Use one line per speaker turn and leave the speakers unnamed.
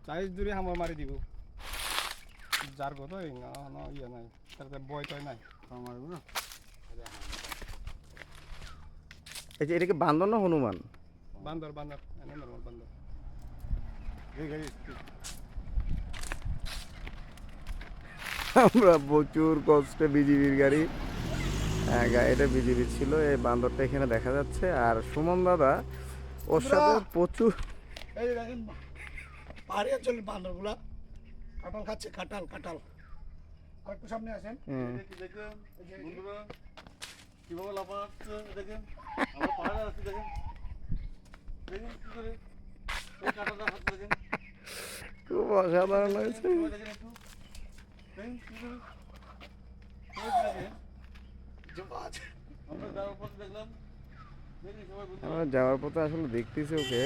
Size দূরে হামর মারি দিব যার কত ইয়ে নাই তাতে বয় তয় নাই মারব না।
এই যে এটা কি বান্দর না হনুমান?
বান্দর বান্দর এনে নরমাল বান্দর।
আমরা প্রচুর কষ্টে বিজিবির গাড়ি, গাড়িটা বিজিবি ছিল, এই বান্দরটা এখানে দেখা যাচ্ছে। আর সুমন দাদা ওর সাথে প্রচুর
এই দেখেন পাহাড়ি অঞ্চলের বান্দরগুলা কাঁঠাল খাচ্ছে, কাঁঠাল কাঁঠাল। আর একটু সামনে আসেন,
দেখেন বন্ধুরা কিভাবে লাফাচ্ছে দেখেন, আমরা পাহাড়ে আছি দেখেন, দেখেন কি করে এই কাঁটাটা হাত দেখেন,
খুব অসাধারণ লাগছে।
দেখেন একটু দেখেন কি করে দেখেন। আমরা যাওয়ার পথে দেখলাম, দেখি সবাই
আমরা যাওয়ার পথে আসলে দেখতেছি ওকে